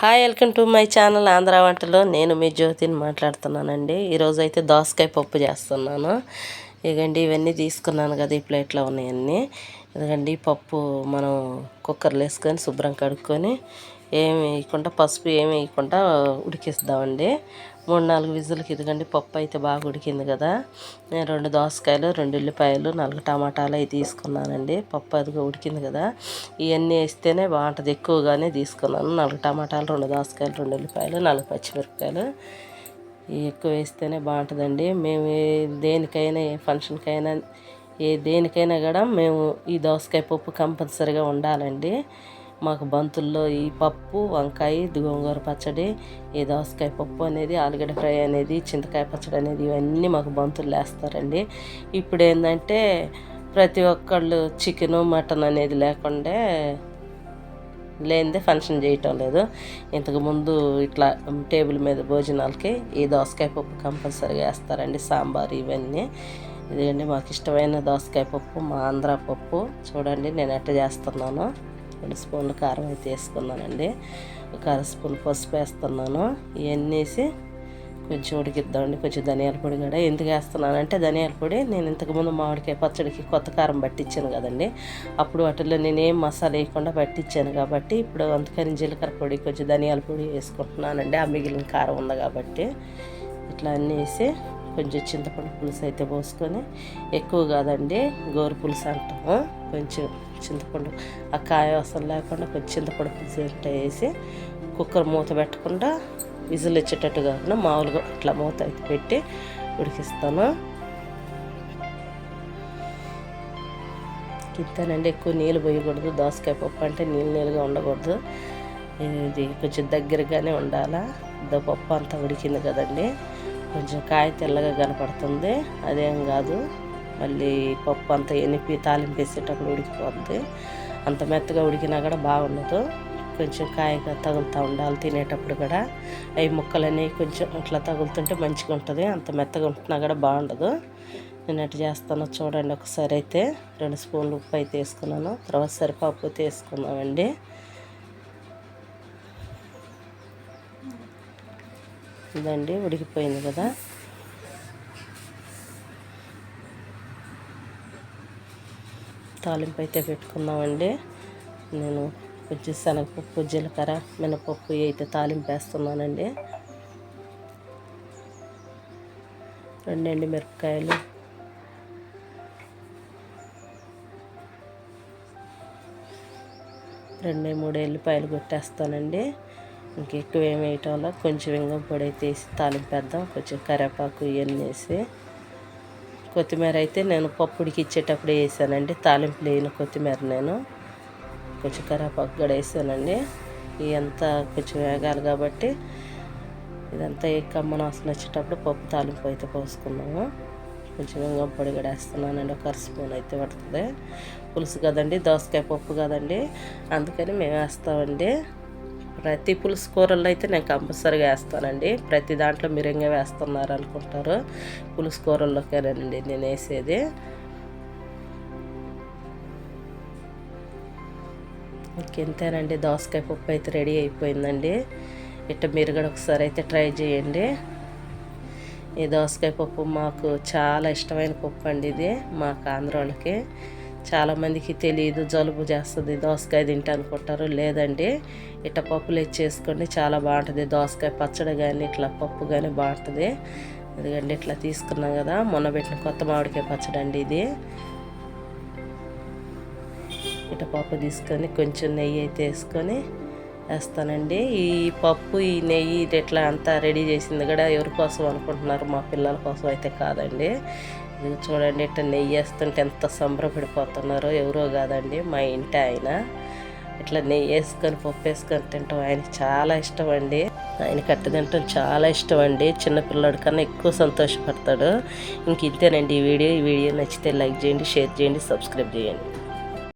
Hi, welcome to my channel Andhra వంటలో. నేను మీ జ్యోతిని మాట్లాడుతున్నానండి. ఈరోజు అయితే దోసకాయ పప్పు చేస్తున్నాను. ఇదిగండి ఇవన్నీ తీసుకున్నాను కదా, ఈ ప్లేట్లో ఉన్నాయన్నీ. ఇదిగండి పప్పు మనం కుక్కర్లో వేసుకొని శుభ్రం కడుక్కొని ఏమి వేయకుండా, పసుపు ఏమి వేయకుండా ఉడికిస్తామండి. 3-4 విజులకి. ఇదిగండి పప్పు అయితే బాగా ఉడికింది కదా. నేను 2 దోసకాయలు, 2 ఉల్లిపాయలు, 4 టమాటాలు అవి తీసుకున్నానండి. పప్పు అదిగా ఉడికింది కదా, ఇవన్నీ వేస్తేనే బాగుంటుంది. ఎక్కువగానే తీసుకున్నాను. 4 టమాటాలు, 2 దోసకాయలు, 2 ఉల్లిపాయలు, 4 పచ్చిమిరపకాయలు. ఇవి ఎక్కువ వేస్తేనే బాగుంటుందండి. మేము దేనికైనా, ఏ ఫంక్షన్కైనా, దేనికైనా కూడా మేము ఈ దోసకాయ పప్పు కంపల్సరీగా ఉండాలండి. మాకు బంతుల్లో ఈ పప్పు, వంకాయ, గోంగూర పచ్చడి, ఈ దోసకాయ పప్పు అనేది, ఆలుగడ్డ ఫ్రై అనేది, చింతకాయ పచ్చడి అనేది, ఇవన్నీ మాకు బంతులు వేస్తారండి. ఇప్పుడు ఏంటంటే ప్రతి ఒక్కళ్ళు చికెను, మటన్ అనేది లేకుండా లేనిదే ఫంక్షన్ చేయటం లేదు. ఇంతకుముందు ఇట్లా టేబుల్ మీద భోజనాలకి ఈ దోసకాయ పప్పు కంపల్సరీగా వేస్తారండి. సాంబార్ ఇవన్నీ. ఇదండి మాకు ఇష్టమైన దోసకాయ పప్పు, మా ఆంధ్ర పప్పు. చూడండి నేను ఎట్ట చేస్తున్నాను. 2 స్పూన్లు కారం అయితే వేసుకున్నానండి. ఒక 1/2 స్పూన్ పసుపు వేస్తున్నాను. ఇవన్నీ వేసి కొంచెం ఉడికిద్దామండి. కొంచెం ధనియాల పొడి కూడా. ఎందుకు వేస్తున్నానంటే, ధనియాల పొడి నేను ఇంతకుముందు మామిడికాయ పచ్చడికి కొత్త కారం పట్టించాను కదండి. అప్పుడు వాటిల్లో నేనేం మసాలా వేయకుండా పట్టించాను కాబట్టి, ఇప్పుడు అందుకని జీలకర్ర పొడి, కొంచెం ధనియాల పొడి వేసుకుంటున్నానండి. ఆ మిగిలిన కారం ఉంది కాబట్టి. ఇట్లా అన్నీ వేసి కొంచెం చింతపండు పులుసు అయితే పోసుకొని, ఎక్కువ కాదండి, గోరు పులుసు అంటాము. కొంచెం చింతపండు, ఆ కాయ అసలు లేకుండా కొంచెం చింతపండు పులుసు అంటే వేసి కుక్కర్ మూత పెట్టకుండా, విజిల్ వచ్చేటట్టు కాకుండా మామూలుగా ఇట్లా మూత అయితే పెట్టి ఉడికిస్తాను. ఇంతేనండి, ఎక్కువ నీళ్ళు పోయకూడదు. దోసకాయ పప్పు అంటే నీళ్ళుగా ఉండకూడదు. ఇది కొంచెం దగ్గరగానే ఉండాలా. పప్పు అంతా ఉడికింది కదండి, కొంచెం కాయ తెల్లగా కనపడుతుంది, అదేం కాదు. మళ్ళీ పప్పు అంతా ఎనిపి తాలింపు వేసేటప్పుడు ఉడికిపోద్ది. అంత మెత్తగా ఉడికినా కూడా బాగుండదు. కొంచెం కాయగా తగులుతూ ఉండాలి తినేటప్పుడు కూడా. అవి ముక్కలన్నీ కొంచెం అట్లా తగులుతుంటే మంచిగా ఉంటుంది. అంత మెత్తగా ఉంటున్నా కూడా బాగుండదు. నేను ఎట్లా చేస్తానో చూడండి ఒకసారి. అయితే 2 స్పూన్లు ఉప్పు అయితే వేసుకున్నాను. తర్వాత సరిపప్పు అయితే వేసుకున్నామండి. ఇదండి ఉడికిపోయింది కదా. తాలింపు అయితే పెట్టుకున్నామండి. నేను కొంచెం శనగపప్పు, జీలకర్ర, మినపప్పు అయితే తాలింపు వేస్తున్నానండి. 2 ఎండుమిరపకాయలు, 2-3 ఎల్లిపాయలు కొట్టేస్తానండి. ఇంకెక్కువ ఏమి వేయటం వల్ల కొంచెం ఇంగం పొడి అయితే వేసి తాలింపు వేద్దాం. కొంచెం కరివేపాకు ఇవన్నీ వేసి, కొత్తిమీర అయితే నేను పప్పు ఉడికిచ్చేటప్పుడు వేసానండి. తాలింపు లేని కొత్తిమీర నేను కొంచెం కరివేపాకు కూడా వేసానండి. ఇదంతా కొంచెం వేగాలి కాబట్టి, ఇదంతా కమ్మన వాసన వచ్చేటప్పుడు పప్పు తాలింపు అయితే పోసుకున్నాము. కొంచెం ఇంగం పొడి కూడా వేస్తున్నానండి. ఒక 1/2 స్పూన్ అయితే పడుతుంది. పులుసు కదండి, దోసకాయ పప్పు కదండి, అందుకని మేము వేస్తామండి. ప్రతి పులుసు కూరల్లో అయితే నేను కంపల్సరీగా వేస్తానండి. ప్రతి దాంట్లో మీరు ఇంకా వేస్తున్నారు అనుకుంటారు. పులుసు కూరల్లోకేనండి నేను వేసేది. ఇంకెంతేనండి, దోసకాయ పప్పు అయితే రెడీ అయిపోయిందండి. ఇట్లా మీరు కూడా ఒకసారి అయితే ట్రై చేయండి. ఈ దోసకాయ పప్పు మాకు చాలా ఇష్టమైన పప్పు అండి. ఇది మాకు ఆంధ్ర వాళ్ళకి చాలామందికి తెలియదు, జలుబు చేస్తుంది దోసకాయ తింటే అనుకుంటారు. లేదండి, ఇట్లా పప్పులు చేసుకోండి, చాలా బాగుంటుంది. దోసకాయ పచ్చడి కానీ ఇట్లా పప్పు కానీ బాగుంటుంది. ఎందుకంటే ఇట్లా తీసుకున్నాం కదా, మొన్న పెట్టిన కొత్త మామిడికాయ పచ్చడి అండి ఇది. ఇట్లా పప్పు తీసుకొని కొంచెం నెయ్యి అయితే వేసుకొని వేస్తానండి. ఈ పప్పు, ఈ నెయ్యి ఇట్లా అంతా రెడీ చేసింది కూడా ఎవరి కోసం అనుకుంటున్నారు? మా పిల్లల కోసం అయితే కాదండి. ఇది చూడండి, ఇట్లా నెయ్యి వేస్తుంటే ఎంత సంబరపడిపోతున్నారో. ఎవరో కాదండి, మా ఇంటి ఆయన. ఇట్లా నెయ్యి వేసుకొని పప్పు వేసుకొని తింటాం ఆయనకి చాలా ఇష్టం అండి. ఆయనకి అట్ట తింటాం చాలా ఇష్టం అండి. చిన్నపిల్లడి కన్నా ఎక్కువ సంతోషపడతాడు. ఇంక ఇంతేనండి ఈ వీడియో. ఈ వీడియో నచ్చితే లైక్ చేయండి, షేర్ చేయండి, సబ్స్క్రైబ్ చేయండి.